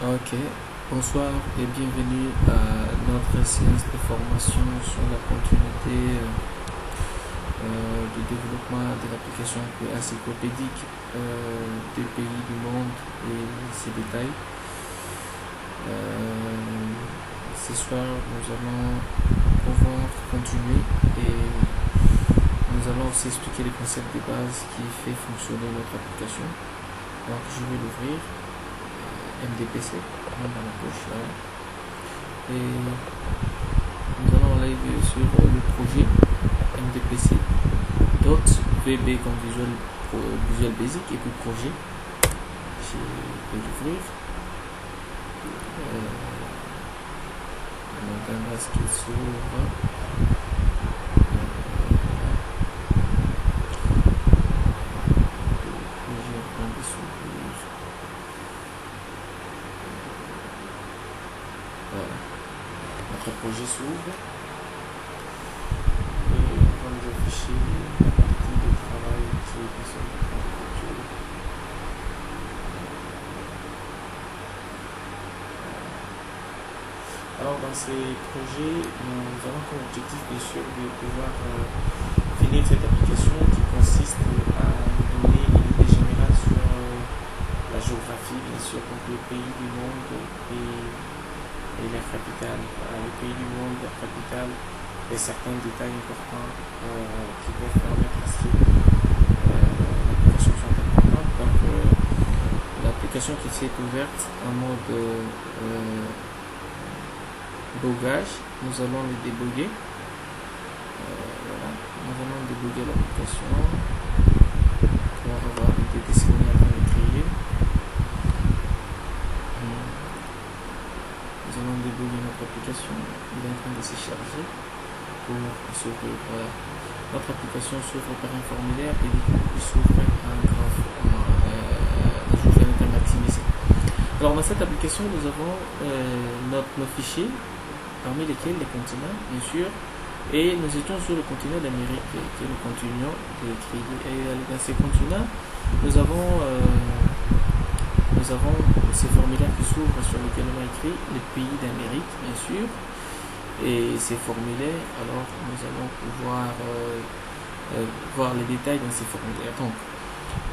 Ok, bonsoir et bienvenue à notre séance de formation sur la continuité du développement de l'application encyclopédique des pays du monde et ses détails. Ce soir, nous allons pouvoir continuer et nous allons aussi expliquer les concepts de base qui fait fonctionner notre application. Donc, je vais l'ouvrir. MDPC dans la poche là. Et nous allons aller sur le projet MDPC .vb comme Visual Basic et puis projet. Je vais l'ouvrir. On attendra ce qu'il s'ouvre. Notre projet s'ouvre et on va nous afficher la partie de travail sur les personnes de candidature. Alors dans ces projets, nous avons comme objectif bien sûr de pouvoir finir cette application qui consiste à donner une idée générale sur la géographie, bien sûr, donc le pays du monde et la capitale. Le pays du monde, la capitale et certains détails importants qui peuvent permettre à ce que l'application soit importante. Donc l'application qui s'est ouverte en mode bogage, nous allons le déboguer. Voilà, nous allons déboguer l'application pour avoir l'idée de ce qu'on est en train de créer. Nous allons déboguer notre application. Il est en train de se charger pour s'ouvrir. Voilà. Notre application s'ouvre par un formulaire et il s'ouvre un grand fenêtre maximisé. Alors dans cette application, nous avons nos fichiers, parmi lesquels les continents, bien sûr, et nous étions sur le continent d'Amérique, qui est le continent de crédit. Et dans ces continents, nous avons ces formulaires qui s'ouvrent sur lesquels on a écrit les pays d'Amérique, bien sûr. Et ces formulaires, alors nous allons pouvoir voir les détails dans ces formulaires. Donc,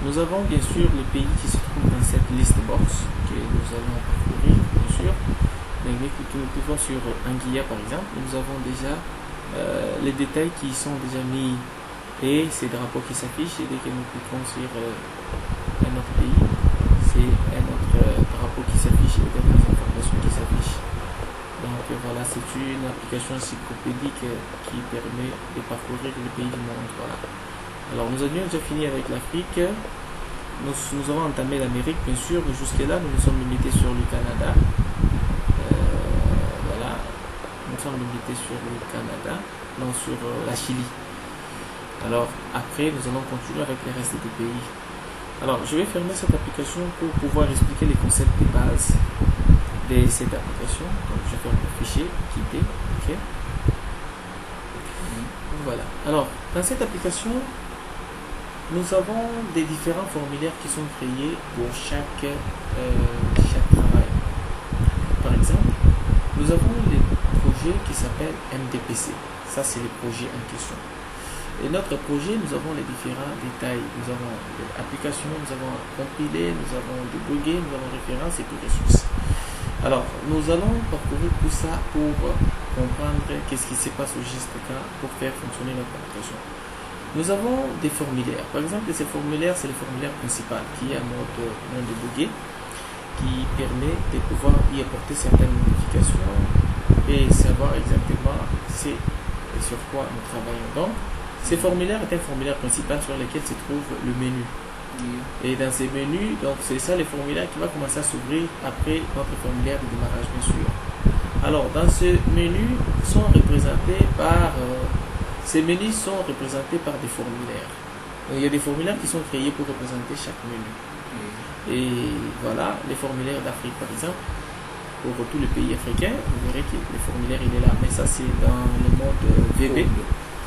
nous avons bien sûr les pays qui se trouvent dans cette liste box que nous allons parcourir, bien sûr. Mais nous pouvons sur Anguilla par exemple, nous avons déjà les détails qui sont déjà mis et ces drapeaux qui s'affichent. Et dès que nous cliquons sur un autre pays, c'est un autre drapeau qui s'affiche et d'autres informations qui s'affichent. Donc voilà, c'est une application encyclopédique qui permet de parcourir les pays du monde. Voilà. Alors nous avions déjà fini avec l'Afrique. Nous avons entamé l'Amérique, bien sûr, mais jusque-là, nous nous sommes limités sur le Canada. Voilà, nous sommes limités sur le Canada, non sur la Chili. Alors après, nous allons continuer avec les restes des pays. Alors, je vais fermer cette application pour pouvoir expliquer les concepts de base de cette application. Donc, je ferme le fichier, quitter, ok. Voilà. Alors, dans cette application, nous avons des différents formulaires qui sont créés pour chaque travail. Par exemple, nous avons les projets qui s'appellent MDPC. Ça, c'est les projets en question. Et notre projet, nous avons les différents détails. Nous avons l'application, nous avons compilé, nous avons débugué, nous avons référence et puis ressources. Alors, nous allons parcourir tout ça pour comprendre qu'est-ce qui se passe au juste cas pour faire fonctionner notre application. Nous avons des formulaires. Par exemple, ces formulaires, c'est le formulaire principal qui est en mode non débugué, qui permet de pouvoir y apporter certaines modifications et savoir exactement sur quoi nous travaillons. Donc, ces formulaires est un formulaire principal sur lequel se trouve le menu. Et dans ces menus, donc c'est ça les formulaires qui va commencer à s'ouvrir après notre formulaire de démarrage, bien sûr. Alors, dans ce menu sont représentés par ces menus sont représentés par des formulaires. Donc, il y a des formulaires qui sont créés pour représenter chaque menu. Et voilà, les formulaires d'Afrique par exemple, pour tous les pays africains, vous verrez que le formulaire il est là, mais ça c'est dans le mode VB.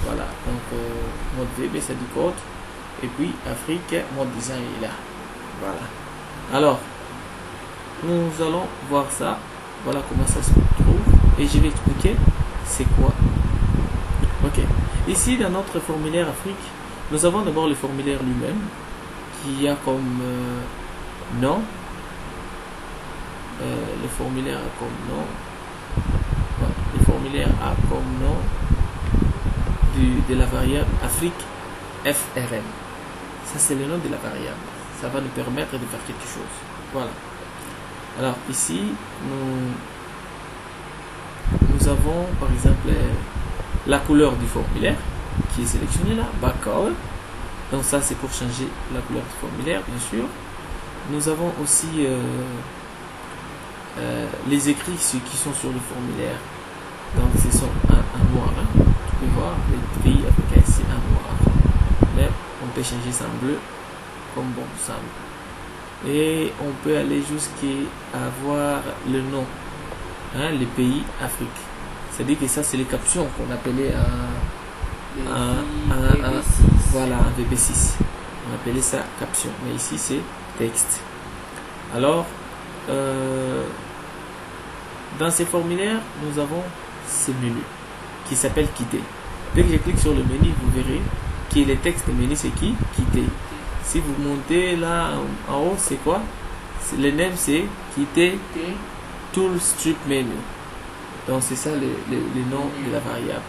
Voilà, donc mode VB c'est du code. Et puis Afrique, mode design est là. Voilà. Alors, nous allons voir ça. Voilà comment ça se trouve. Et je vais expliquer c'est quoi. Ok. Ici, dans notre formulaire Afrique, nous avons d'abord le formulaire lui-même, qui a comme nom. Le formulaire a comme nom. Voilà, le formulaire a comme nom de la variable Afrique FRN. Ça, c'est le nom de la variable. Ça va nous permettre de faire quelque chose. Voilà. Alors, ici, nous avons, par exemple, la couleur du formulaire qui est sélectionnée là, backcolor. Donc, ça, c'est pour changer la couleur du formulaire, bien sûr. Nous avons aussi les écrits qui sont sur le formulaire. Donc, ce sont en noir. Hein. Tu peux voir, les pays africains, c'est en noir. Mais on peut changer ça en bleu, comme bon semble. Et on peut aller jusqu'à avoir le nom, hein, les pays Afrique. C'est-à-dire que ça, c'est les captions qu'on appelait voilà, un VB6. On appelait ça caption. Mais ici, c'est texte. Alors, dans ces formulaires, nous avons ces menus qui s'appellent quitter. Dès que je clique sur le menu, vous verrez que le texte de menu, c'est qui? Quitter. Si vous montez là en haut, c'est quoi? Le name, c'est quitter tool strip menu. Donc, c'est ça le nom de la variable.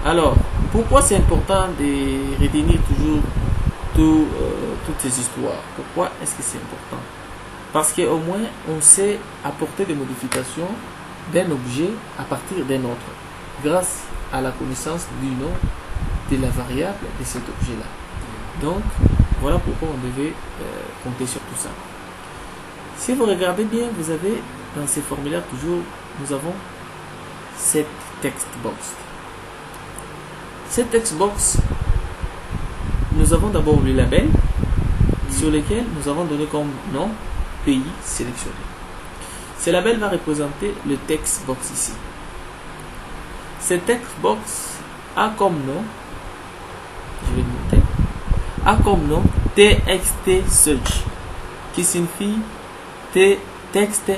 Alors, pourquoi c'est important de retenir toujours toutes ces histoires? Pourquoi est-ce que c'est important? Parce qu'au moins, on sait apporter des modifications d'un objet à partir d'un autre, grâce à la connaissance du nom de la variable de cet objet-là. Donc, voilà pourquoi on devait compter sur tout ça. Si vous regardez bien, vous avez dans ces formulaires toujours, nous avons cette text box. Cette text box, nous avons d'abord le label sur lequel nous avons donné comme nom pays sélectionné. Ce label va représenter le text box ici. Ce text box a comme nom, je vais le noter, a comme nom TXT search, qui signifie texte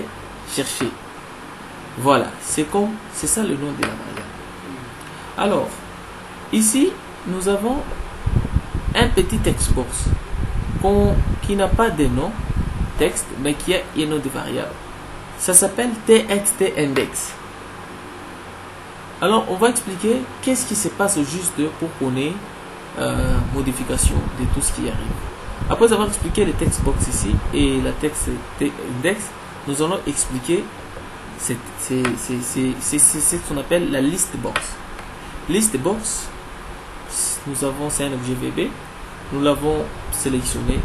cherché. Voilà, c'est ça le nom de la variable. Alors, ici, nous avons un petit textbox qui n'a pas de nom texte, mais qui a un nom de variable. Ça s'appelle TXT index. Alors, on va expliquer qu'est-ce qui se passe juste pour qu'on ait modification de tout ce qui arrive. Après avoir expliqué le textbox ici et la text index, nous allons expliquer c'est ce qu'on appelle la list box. List box, nous avons, c'est un objet VB, nous l'avons sélectionné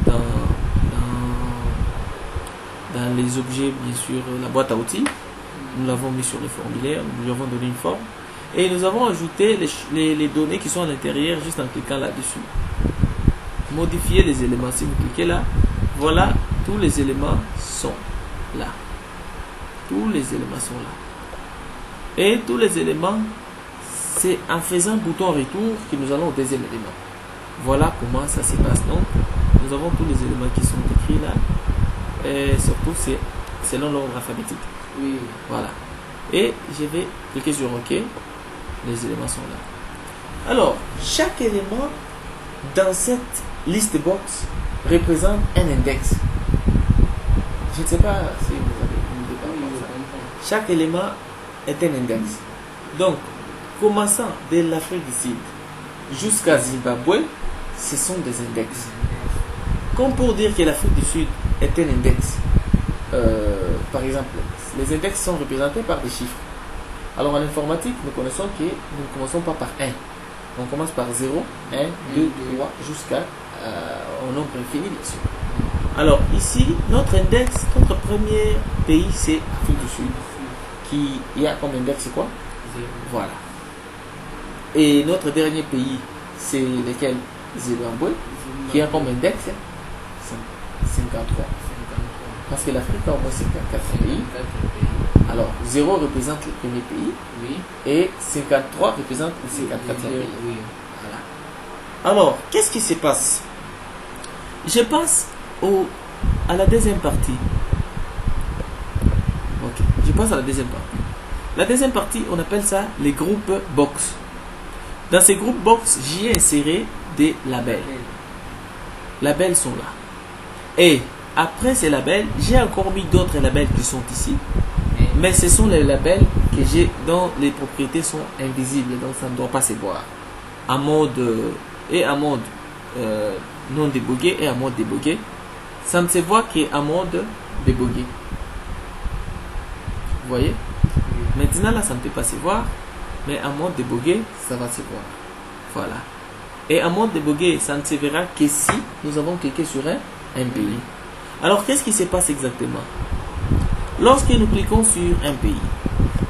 dans les objets, bien sûr, la boîte à outils. Nous l'avons mis sur le formulaire, nous lui avons donné une forme et nous avons ajouté les données qui sont à l'intérieur juste en cliquant là-dessus. Modifier les éléments, si vous cliquez là, voilà, tous les éléments sont là. Tous les éléments sont là. Et tous les éléments, c'est en faisant bouton retour que nous allons au deuxième élément. Voilà comment ça se passe. Donc, nous avons tous les éléments qui sont écrits là. Et surtout, c'est selon l'ordre alphabétique. Oui. Voilà. Et je vais cliquer sur OK. Les éléments sont là. Alors, chaque élément dans cette liste box représente un index. Je ne sais pas si vous avez une idée par rapport à ça. Chaque élément est un index. Donc, commençant de l'Afrique du Sud jusqu'à Zimbabwe, ce sont des index. Comme pour dire que l'Afrique du Sud est un index, par exemple, les index sont représentés par des chiffres. Alors en informatique, nous connaissons que nous ne commençons pas par 1. On commence par 0, 1, 2, 3, jusqu'à un nombre infini, bien sûr. Alors ici, notre index, notre premier pays, c'est l'Afrique du Sud. Qui a comme index, c'est quoi? 0. Voilà. Et notre dernier pays, c'est lequel? Zimbabwe, qui a comme index 53. Parce que l'Afrique a au moins 54 pays. Alors, 0 représente le premier pays. Oui. Et 53 représente le 54e pays. Oui. Voilà. Alors, qu'est-ce qui se passe? Je passe à la deuxième partie. Ok, je passe à la deuxième partie. La deuxième partie, on appelle ça les groupes box. Dans ces groupes box, j'y ai inséré des labels. Les labels sont là. Et après ces labels, j'ai encore mis d'autres labels qui sont ici. Mais ce sont les labels que j'ai dont les propriétés sont invisibles, donc ça ne doit pas se voir. En mode non débogué et en mode débogué. Ça ne se voit qu'en mode débogué. Vous voyez? Maintenant là, ça ne peut pas se voir, mais en mode débogué, ça va se voir. Voilà. Et en mode débogué, ça ne se verra que si nous avons cliqué sur un pays. Alors, qu'est-ce qui se passe exactement? Lorsque nous cliquons sur un pays,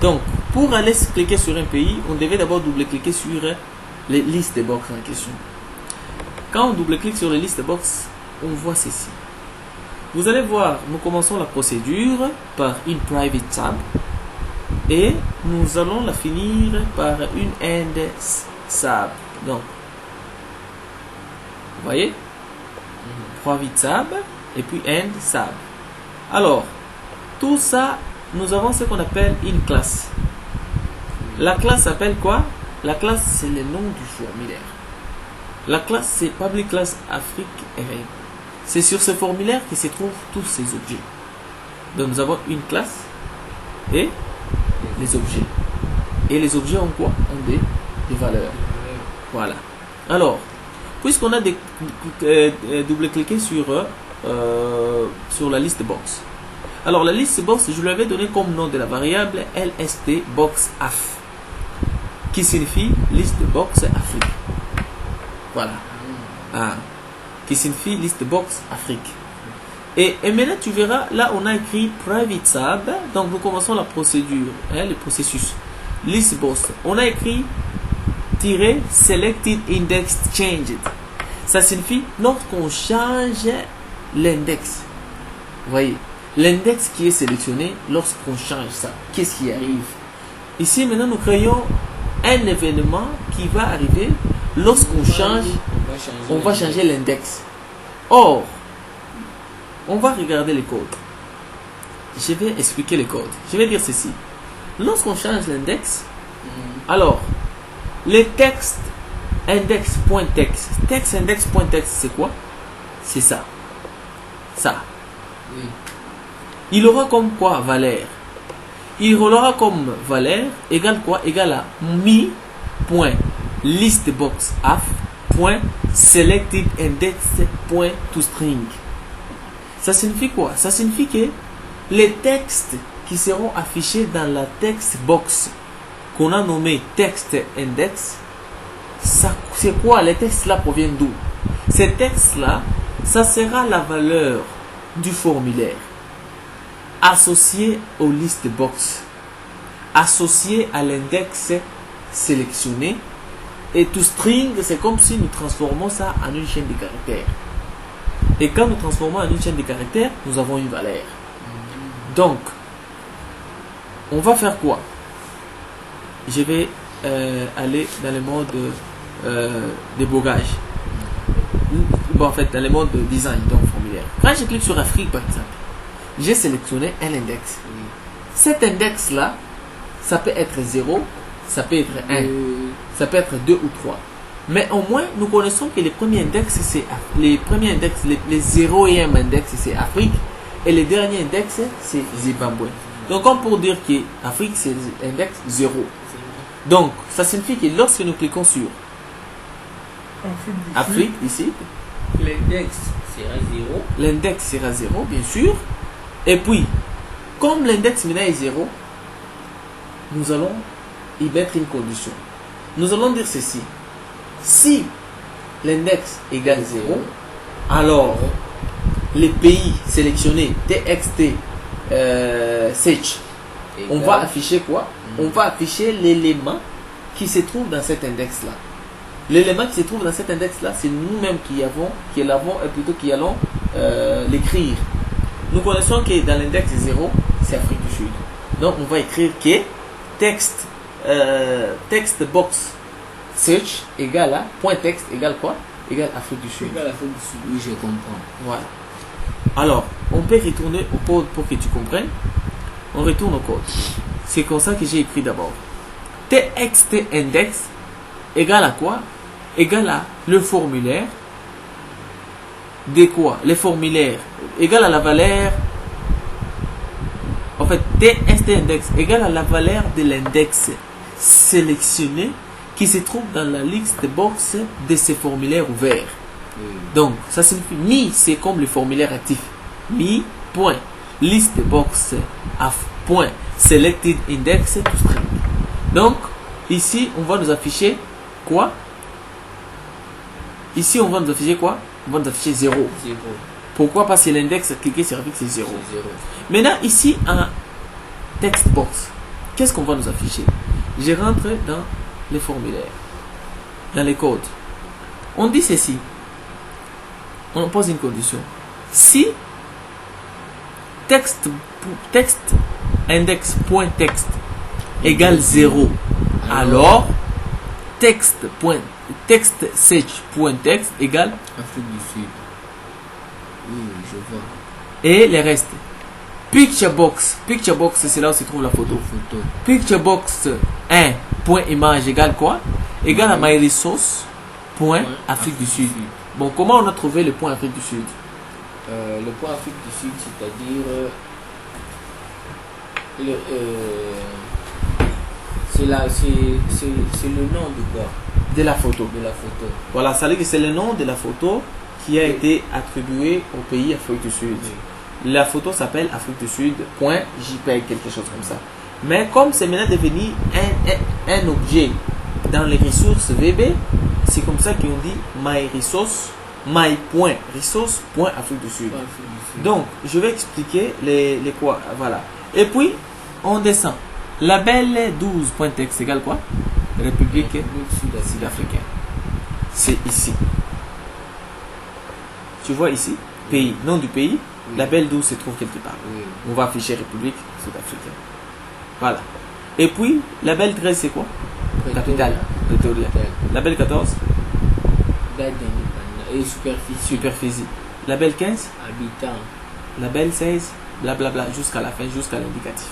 donc pour aller cliquer sur un pays, on devait d'abord double-cliquer sur les listes de box en question. Quand on double-clique sur les listes de box, on voit ceci. Vous allez voir, nous commençons la procédure par une private tab et nous allons la finir par une end tab. Donc, vous voyez, private tab et puis end tab. Alors, tout ça, nous avons ce qu'on appelle une classe. La classe s'appelle quoi? La classe, c'est le nom du formulaire. La classe, c'est Public Class Afrique Array. C'est sur ce formulaire que se trouvent tous ces objets. Donc, nous avons une classe et les objets. Et les objets ont quoi? Ont des valeurs. Voilà. Alors, puisqu'on a double-cliqué sur la liste box. Alors, la liste box, je lui avais donné comme nom de la variable LST box AF, qui signifie liste box Afrique. Voilà. Qui signifie liste box Afrique. Et maintenant, tu verras, là, on a écrit private tab. Donc, nous commençons la procédure, le processus. List box. On a écrit selected index changed. Ça signifie lorsqu'on change l'index. Vous voyez, l'index qui est sélectionné lorsqu'on change ça. Qu'est-ce qui arrive? Ici, maintenant, nous créons un événement qui va arriver lorsqu'on change. On va changer l'index. Or, on va regarder les codes. Je vais expliquer les codes. Je vais dire ceci. Lorsqu'on change l'index, alors, les textes index.text, text index.text, c'est quoi? C'est ça. Ça. Oui. Il aura comme quoi valeur? Il aura comme valeur égale quoi? Égale à mi.listboxaf.selectedindex.toString. Ça signifie quoi? Ça signifie que les textes qui seront affichés dans la text box qu'on a nommé text index, c'est quoi? Les textes là proviennent d'où? Ces textes là, ça sera la valeur du formulaire associé aux listes box, associé à l'index sélectionné, et toString, c'est comme si nous transformons ça en une chaîne de caractères. Et quand nous transformons en une chaîne de caractères, nous avons une valeur. Donc, on va faire quoi? Je vais aller dans le mode débogage. Bon, en fait, dans le mode design, donc formulaire. Quand je clique sur Afrique, par exemple, j'ai sélectionné un index. Cet index-là, ça peut être 0, ça peut être 1, ça peut être 2 ou 3. Mais au moins, nous connaissons que les premiers index, c'est les 0e index, c'est Afrique, et les derniers index, c'est Zimbabwe. Donc, comme pour dire que Afrique, c'est l'index 0. Donc, ça signifie que lorsque nous cliquons sur Afrique, ici, l'index sera 0. L'index sera 0, bien sûr. Et puis, comme l'index maintenant est 0, nous allons y mettre une condition. Nous allons dire ceci. Si l'index égale 0, alors les pays sélectionnés TXT search, on va afficher quoi? On va afficher l'élément qui se trouve dans cet index-là. L'élément qui se trouve dans cet index-là, c'est nous-mêmes qui allons l'écrire. Nous connaissons que dans l'index 0, c'est Afrique du Sud. Donc, on va écrire que text box search égale à point text égale quoi? Égale Afrique du Sud. Égale Afrique du Sud. Oui, je comprends. Voilà. Alors, on peut retourner au code pour que tu comprennes. On retourne au code. C'est comme ça que j'ai écrit d'abord. TXT index égale à quoi? Égale à le formulaire de quoi? Le formulaire égale à la valeur. En fait, TXT index égale à la valeur de l'index sélectionné qui se trouve dans la liste box de ces formulaires ouverts. Donc, ça signifie mi, c'est comme le formulaire actif. Mi, point, list box of point, selected index to string. Donc, ici, on va nous afficher quoi? Ici, on va nous afficher quoi? On va nous afficher 0. Pourquoi? Parce que l'index cliqué sur Rafik, c'est 0. Maintenant, ici, en text box, qu'est-ce qu'on va nous afficher? Je rentre dans les formulaires, dans les codes. On dit ceci. On pose une condition. Si texte index.text égale 0, alors text search.text égale Afrique du Sud. Oui, je vois. Et les restes. Picture box, c'est là où se trouve la photo. Picture box 1.image égale quoi? Égale à my resource point Afrique du Sud. Bon, comment on a trouvé le point Afrique du Sud? Le point Afrique du Sud, c'est-à-dire c'est le nom de quoi? De la photo. De la photo. Voilà, ça veut dire que c'est le nom de la photo qui a été attribué au pays Afrique du Sud. Oui. La photo s'appelle Afrique du Sud .jpeg, quelque chose comme ça. Mais comme c'est maintenant devenu un objet dans les ressources VB, c'est comme ça qu'on dit my.resource.Afrique du Sud. Donc, je vais expliquer les quoi. Voilà. Et puis, on descend. Label 12.text égale quoi? République sud-africaine. C'est ici. Tu vois ici, pays, nom du pays, oui. Label 12 se trouve quelque part. Oui. On va afficher République sud-africaine. Voilà. Et puis, label 13 c'est quoi? Capitale. Pretoria. Label 14 et superficie. Label 15 habitant. Label 16 blablabla jusqu'à la fin, jusqu'à l'indicatif.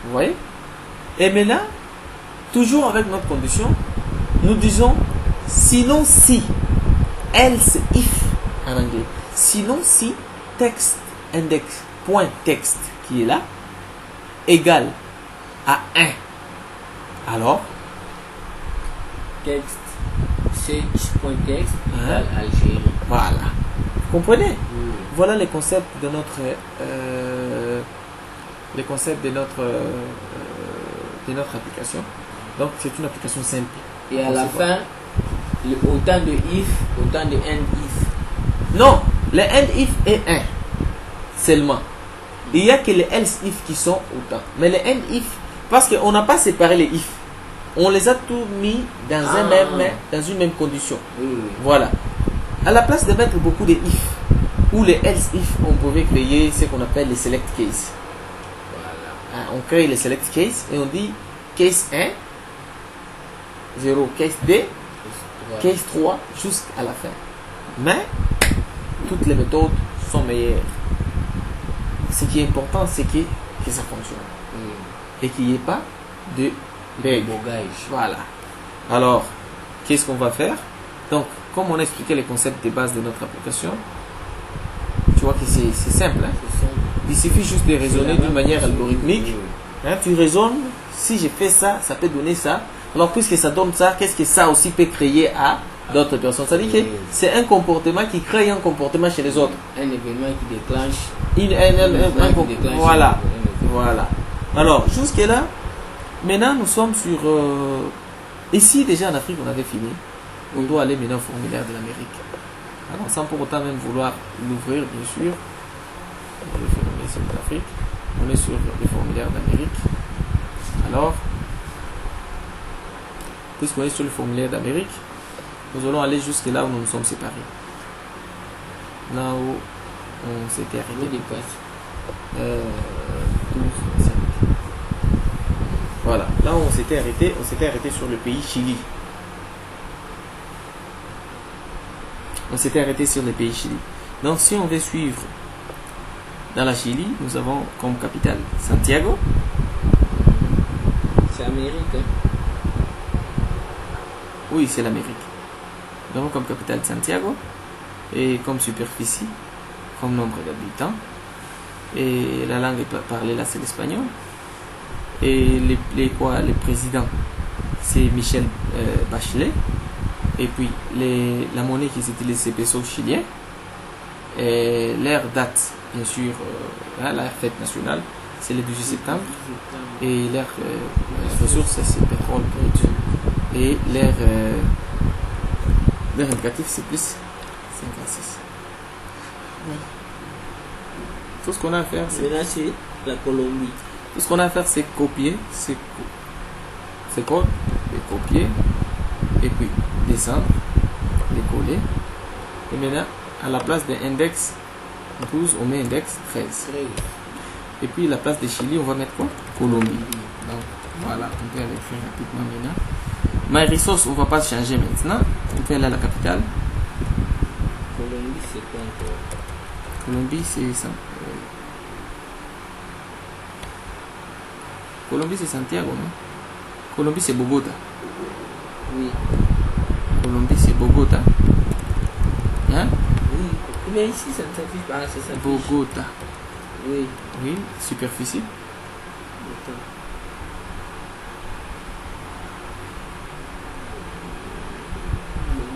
Vous voyez? Et maintenant, toujours avec notre condition, nous disons sinon si, else if en anglais, sinon si text index point text qui est là égale à 1, alors text search.text égale Algérie. Voilà. Vous comprenez? Voilà les concepts de notre application. Donc c'est une application simple. Et à la fin, autant de if, autant de end if. Non, le end if est 1 seulement. Il n'y a que les else if qui sont autant. Mais le end if, parce qu'on n'a pas séparé les if, on les a tous mis dans dans une même condition. Voilà. À la place de mettre beaucoup de if ou les else if, on pouvait créer ce qu'on appelle les select case. Voilà. On crée les select case et on dit case 1 0, case 2, case 3 jusqu'à la fin. Mais toutes les méthodes sont meilleures. Ce qui est important, c'est que ça fonctionne. Et qu'il n'y ait pas de bogage. Voilà. Alors, qu'est-ce qu'on va faire? Donc, comme on a expliqué les concepts de base de notre application, tu vois que c'est simple. Hein? Il suffit juste de raisonner d'une manière algorithmique. Hein, tu raisonnes, si je fais ça, ça peut donner ça. Alors, puisque ça donne ça, qu'est-ce que ça aussi peut créer à d'autres personnes? Ça veut dire que c'est un comportement qui crée un comportement chez les autres. Un événement qui déclenche. Voilà. Voilà. Alors, jusque-là, maintenant, nous sommes sur... ici, déjà en Afrique, on avait fini. On doit aller maintenant au formulaire de l'Amérique. Alors, sans pour autant même vouloir l'ouvrir, bien sûr. On va fermer sur l'Afrique. On est sur le formulaire d'Amérique. Alors, puisqu'on est sur le formulaire d'Amérique, nous allons aller jusque là où nous nous sommes séparés. Là où on s'était arrêté. 12, voilà, là où on s'était arrêté sur le pays Chili. On s'était arrêté sur le pays Chili. Donc si on veut suivre Dans la Chili, nous avons comme capitale Santiago. C'est Amérique. Hein? Oui, c'est l'Amérique. Nous avons comme capitale Santiago. Et comme superficie, comme nombre d'habitants. Et la langue parlée là, c'est l'espagnol. Et les présidents, c'est Michel Bachelet. Et puis, la monnaie qui s'utilise, c'est peso chilien. Et leur date, bien sûr, la fête nationale, c'est le 18 septembre. Et leurs ressources, c'est pétrole brut. Et leur indicatif, c'est plus 56. Voilà. Tout ce qu'on a à faire, c'est... Maintenant, c'est la Colombie. Tout ce qu'on a à faire, c'est copier ces codes, les copier, et puis descendre, les coller. Et maintenant, à la place de index 12, on met index 13. Et puis, à la place de Chili, on va mettre quoi? Colombie. Donc, voilà, on peut aller faire rapidement maintenant. My resource, on ne va pas changer maintenant. On peut aller à la capitale. Colombie, c'est quoi encore? Colombie, c'est ça. Colombie, c'est Santiago, non? Colombie, c'est Bogota. Oui. Colombie, c'est Bogota. Hein? Oui. Mais ici, ça ne s'affiche pas. Ça s'affiche. Bogota. Oui. Oui, superficie. Attends.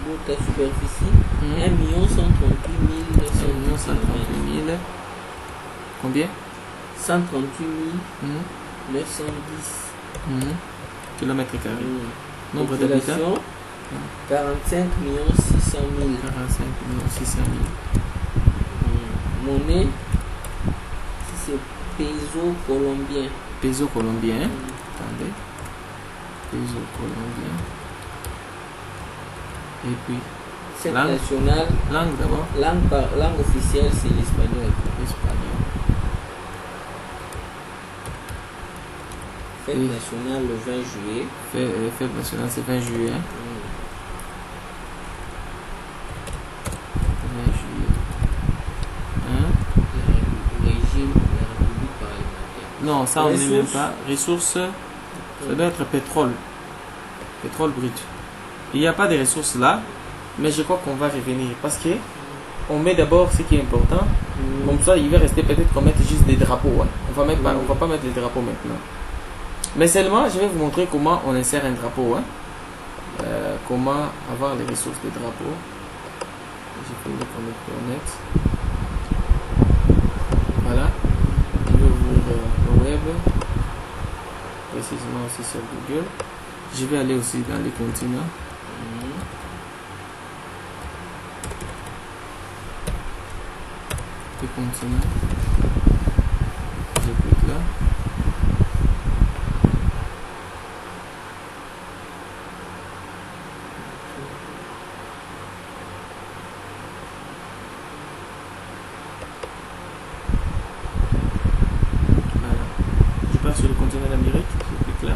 Bogota, superficie. 1 138 910 000. Combien? 138 910 kilomètres carrés. Nombre d'habitants? 45 600 000. 45 600 000. Monnaie, c'est peso colombien. Peso colombien. Attendez. Peso colombien. Et puis, Fête langue nationale. Langue d'abord. Langue officielle, c'est l'espagnol. Espagnol. Fête nationale le 20 juillet. Fête nationale, c'est 20 juillet. 20 juillet. Régime de la République parlementaire. Non, ça on n'est même pas. Ressources, ça doit être pétrole. Pétrole brut. Il n'y a pas de ressources là, mais je crois qu'on va revenir parce que on met d'abord ce qui est important. Comme ça, il va rester peut-être qu'on mette juste des drapeaux. Hein. On va pas mettre les drapeaux maintenant. Mais seulement, je vais vous montrer comment on insère un drapeau. Hein. Comment avoir les ressources des drapeaux. J'ai fait le connect. Voilà. Je vais ouvrir le web. Précisément aussi sur Google. Je vais aller aussi dans les continents. Les continents. Je clique là. Voilà. Je passe sur le continent d'Amérique. Je clique là.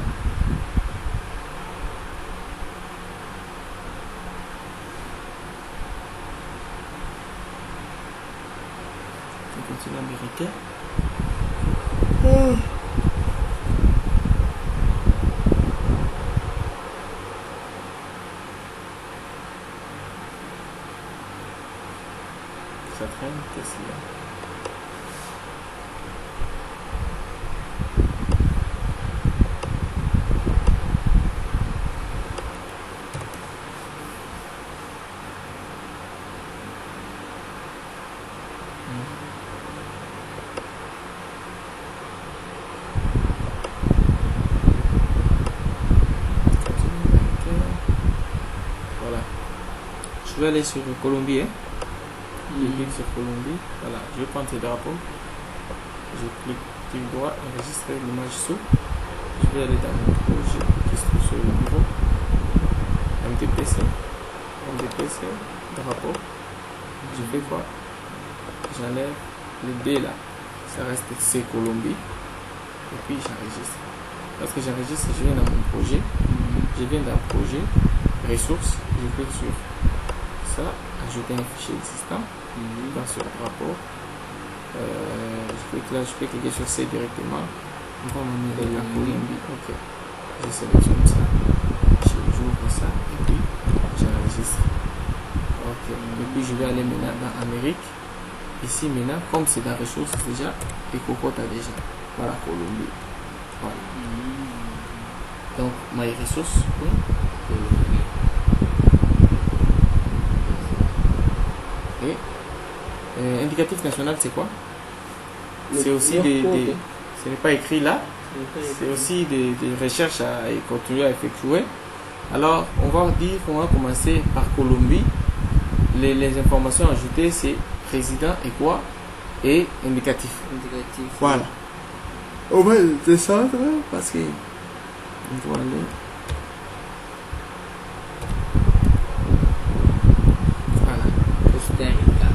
Continent américain. Ça traîne, qu'est-ce qu'il y a? Voilà. Je vais aller sur Colombie. Hein. Je clique sur Colombie. Voilà. Je vais prendre ces drapeaux. Je clique droit, enregistrer l'image sous. Je vais aller dans mon projet qui se trouve sur le bureau. MDPC. MDPC. Drapeau. Je fais quoi? J'enlève le D là. Ça reste C Colombie. Et puis j'enregistre. Parce que j'enregistre, je viens dans mon projet. Je viens dans le projet. Ressources. Je clique sur ça. Ajouter un fichier existant. Dans sur le drapeau. Je clique là, je peux cliquer sur C directement. On va m'amener la Colombie. Ok. Je sélectionne ça. J'ouvre ça et puis j'enregistre. Ok. Et puis je vais aller maintenant dans Amérique. Ici maintenant, comme c'est dans ressources déjà, et cocotte a déjà. Voilà, Colombie. Voilà. Donc, my ressources. Et indicatif national, c'est quoi? C'est aussi ce n'est pas écrit là. C'est aussi des recherches à continuer à effectuer. Alors, on va dire qu'on va commencer par Colombie. Les informations ajoutées, c'est président et quoi? Et indicatif. Voilà. On va descendre parce que on doit aller. Voilà. Costa Rica.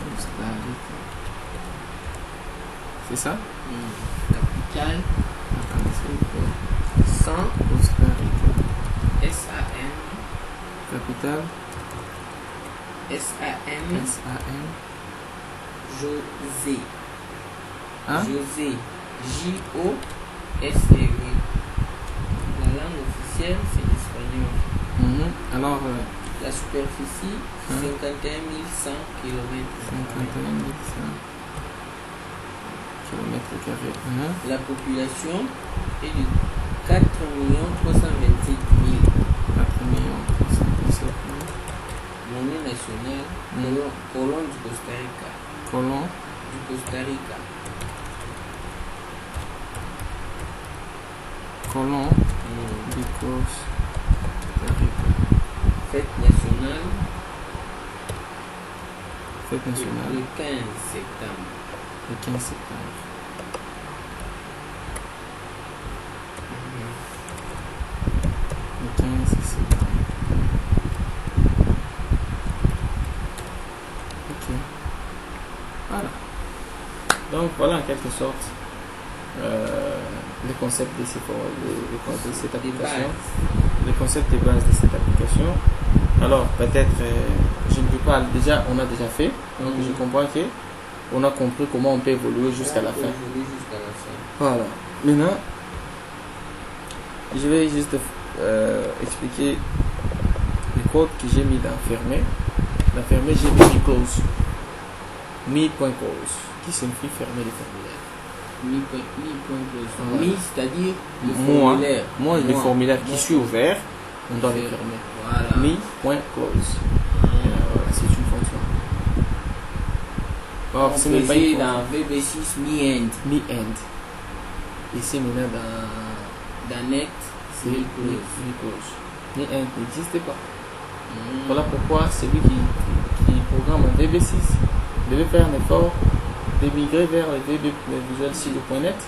Costa Rica. C'est ça? Capitale. San Costa Rica. SAN. Capitale. SAN. José. Hein? José. José. La langue officielle, c'est l'espagnol. Alors, La superficie, 51 100 km. 51 100 km². La population est de 4 327 000. 4 327 000. Monnaie nationale, colon du Costa Rica. Colon Du Costa Rica. Colon du Costa Rica. Fête nationale. Fête nationale. Le 15 septembre. Le 15 septembre. Le 15 septembre. Ok. Voilà. Donc voilà en quelque sorte le concept de cette application. Le concept de base de cette application. Alors peut-être je ne peux pas déjà, on a déjà fait. Donc je comprends que on a compris comment on peut évoluer jusqu'à la fin. Voilà. Maintenant, je vais juste expliquer le code que j'ai mis dans fermer. Dans fermer, j'ai mis close. Mi.close, qui signifie fermer le formulaire. Mi, c'est-à-dire le formulaire. Moi, le formulaire qui suis ouvert, on doit le fermer. Voilà. Mi.close. C'est une fonction. Alors, c'est dans VB6 mi-end. Mi-end. Ici, maintenant, dans net, c'est mi-close. Mi-end n'existe pas. Voilà pourquoi celui qui programme un VB6 devait faire un effort de migrer vers le Visual Studio.net.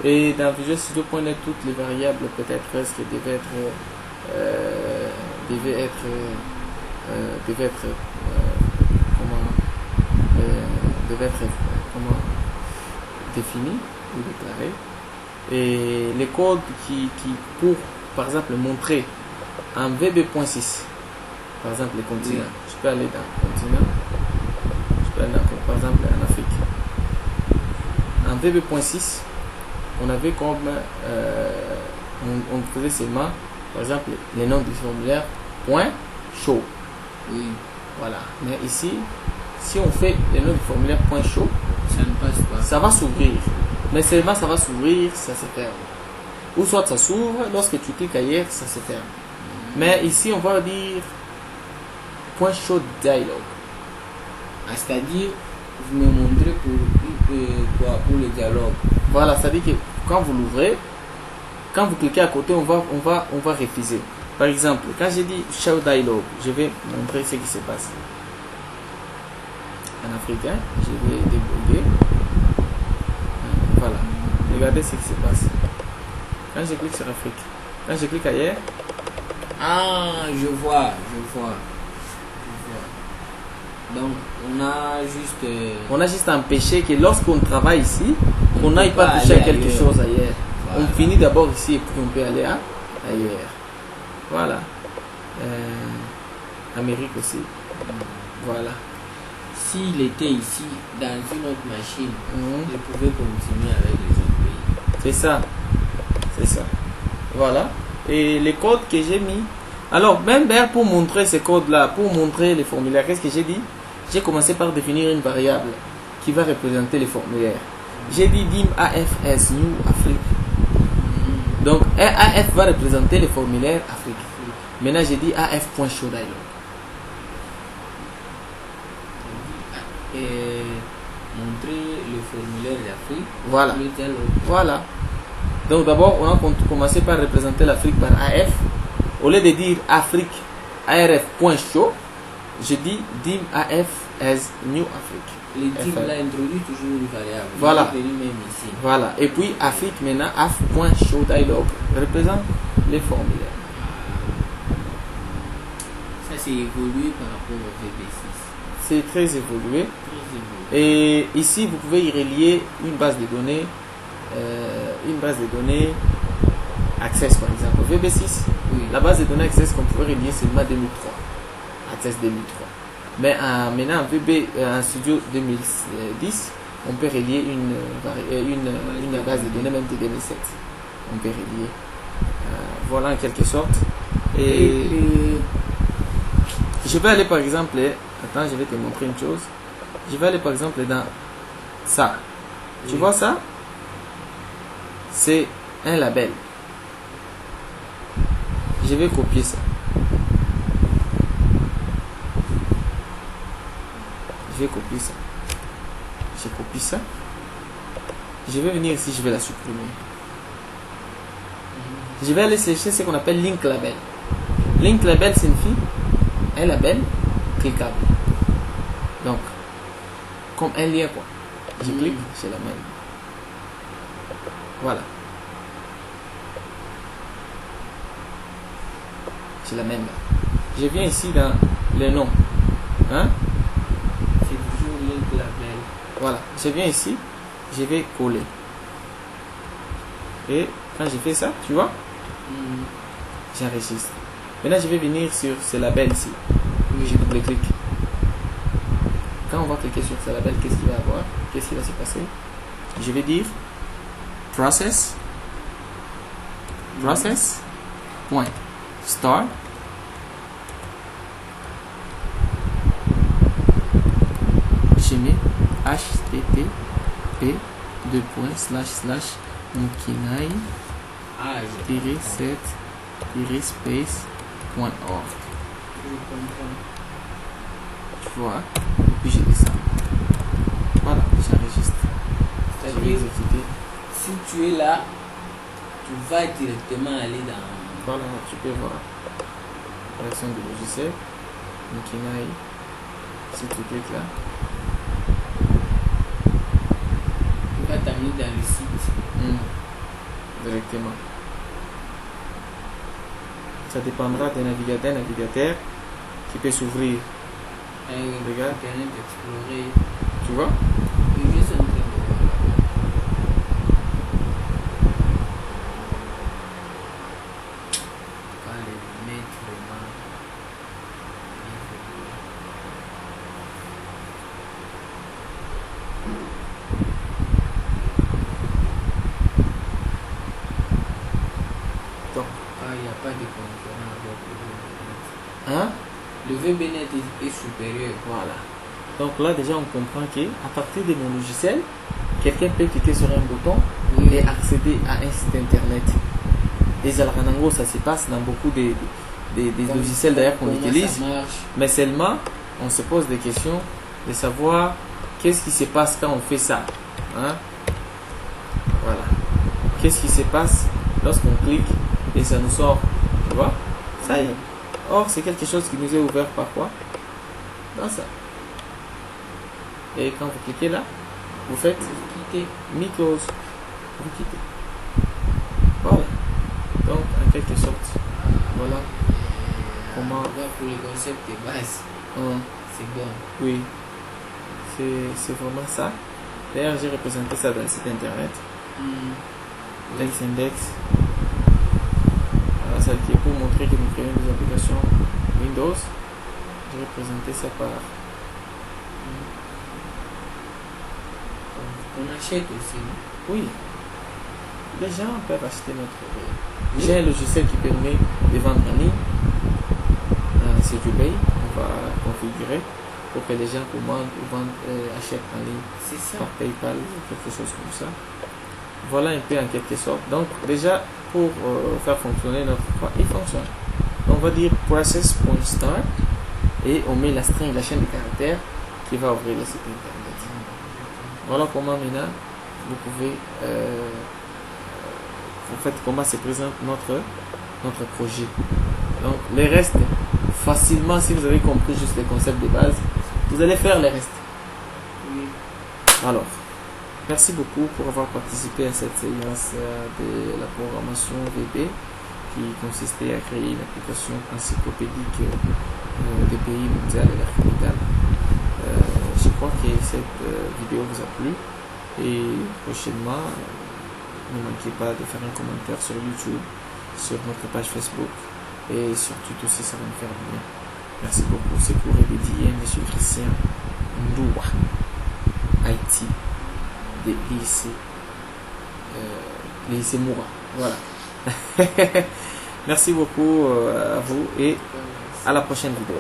Et dans Visual Studio.net, toutes les variables, peut-être presque, devaient être définies ou déclarées. Et les codes qui pour, par exemple, montrer en VB.6, par exemple, les continents. Je peux aller dans le continent. Je peux aller par exemple en Afrique. En VB.6, on avait comme on faisait seulement, par exemple, les noms du formulaire point show. Oui. Voilà. Mais ici, si on fait les noms du formulaire point show, ça ne passe pas. Ça va s'ouvrir. Mais seulement ça va s'ouvrir, ça se ferme. Ou soit ça s'ouvre, lorsque tu cliques ailleurs, ça se ferme. Mais ici, on va dire point show dialogue. C'est-à-dire, vous me montrez pour le dialogue. Voilà, c'est-à-dire que quand vous l'ouvrez, quand vous cliquez à côté, on va refuser. Par exemple, quand j'ai dit show dialogue, je vais montrer ce qui se passe. En africain, je vais débugger. Voilà, regardez ce qui se passe. Quand je clique sur Afrique, quand je clique ailleurs. Ah, je vois. Donc, on a juste empêché que lorsqu'on travaille ici, on n'aille pas toucher à quelque chose ailleurs. Voilà. On finit d'abord ici et puis on peut aller ailleurs. Voilà. Amérique aussi. Voilà. S'il était ici, dans une autre machine, Mhm. je pouvais continuer avec les autres pays. C'est ça. C'est ça. Voilà. Et les codes que j'ai mis. Alors, même pour montrer ces codes-là, pour montrer les formulaires, qu'est-ce que j'ai dit? J'ai commencé par définir une variable qui va représenter les formulaires. J'ai dit dim AFS New Afrique. Donc, AF va représenter les formulaires Afrique. Maintenant, j'ai dit AF.show dialog. Et montrer le formulaire d'Afrique. Voilà. Le dialogue. Voilà. Donc, d'abord, on a commencé par représenter l'Afrique par AF. Au lieu de dire Afrique, ARF.show, je dis dim AF as New Afrique. Le type là introduit toujours une variable. Voilà. Il est venu même ici. Voilà. Et puis, Afrique, maintenant, AF.show dialog représente les formulaires. Ça, c'est évolué par rapport au VB6. C'est très évolué. Très évolué. Et ici, vous pouvez y relier une base de données Access, par exemple. VB6, Oui. la base de données Access qu'on pouvait relier seulement 2003. Access 2003. Mais maintenant, en Studio 2010, on peut relier une base de données même de 2007. On peut relier. Voilà en quelque sorte. Et je vais aller par exemple, attends, je vais te montrer une chose. Je vais aller par exemple dans ça. Tu vois ça? C'est un label. Je vais copier ça. Je vais copier ça. Je copie ça. Je vais venir ici, je vais la supprimer. Je vais aller chercher ce qu'on appelle link label. Link label signifie un label cliquable. Donc, comme un lien quoi. Je clique, c'est la même. Voilà. C'est la même là. Je viens ici dans le nom. Hein? C'est toujours link label. Voilà. Je viens ici. Je vais coller. Et quand je fais ça, tu vois, j'enregistre. Maintenant, je vais venir sur ce label ici. Je double-clique. Quand on va cliquer sur ce label, qu'est-ce qu'il va avoir? Qu'est-ce qui va se passer? Je vais dire process point start je mets http mukinai Ah, je 7 space.org. comprends. Tu vois? Et puis je descends. Voilà, j'enregistre. Je vais C'est-à-dire, exécuter. si tu es là, tu vas directement aller dans. Voilà, tu peux voir. Version du logiciel. Mukinai. Si tu cliques là. Tu vas t'amener dans le site. Directement. Ça dépendra d'un navigateur qui peut s'ouvrir. Regarde. Internet Explorer. Tu vois? Oui, je suis en train de voir. On va les mettre vraiment. Donc, Ah, il n'y a pas de concurrent avec le VBNet. hein? Le VBNet est supérieur. Voilà. Donc là déjà on comprend que à partir de mon logiciel, quelqu'un peut cliquer sur un bouton et accéder à un site internet. Déjà en ça se passe dans beaucoup des logiciels d'ailleurs qu'on Comment utilise. ça marche? Mais seulement on se pose des questions de savoir qu'est-ce qui se passe quand on fait ça. Hein? Voilà. Qu'est-ce qui se passe lorsqu'on clique et ça nous sort. Tu vois? Ça y est. Or c'est quelque chose qui nous est ouvert par quoi? Dans ça. Et quand vous cliquez là, vous faites Quitter. mi-close. Vous quittez. Voilà. Donc, en quelque sorte, voilà comment. Là, pour le concept de base, c'est bon. Oui, c'est vraiment ça. D'ailleurs, j'ai représenté ça dans le site internet. Text index. Voilà, ça qui est pour montrer que nous créons des applications Windows. Je vais présenter ça par. On achète aussi. Oui. Les gens peuvent acheter notre. J'ai un logiciel qui permet de vendre en ligne. C'est du Pay. On va configurer pour que les gens commandent ou achètent en ligne. C'est ça. Par PayPal ou quelque chose comme ça. Voilà un peu en quelque sorte. Donc déjà pour faire fonctionner notre quoi, il fonctionne. On va dire process.start et on met la string, la chaîne de caractères qui va ouvrir le site internet. Voilà comment maintenant vous pouvez en fait comment se présente notre projet. Donc les restes facilement, si vous avez compris juste les concepts de base, vous allez faire les restes. Oui. Alors, merci beaucoup pour avoir participé à cette séance de la programmation VB qui consistait à créer une application encyclopédique des pays mondiaux et africains. Je crois que cette vidéo vous a plu et prochainement, ne manquez pas de faire un commentaire sur YouTube, sur notre page Facebook et sur Twitter aussi, ça va me faire bien. Merci beaucoup. C'est pour Ebedien, M. Christian Ndoua, Haïti, de lycée Moura. Voilà. Merci beaucoup à vous et à la prochaine vidéo.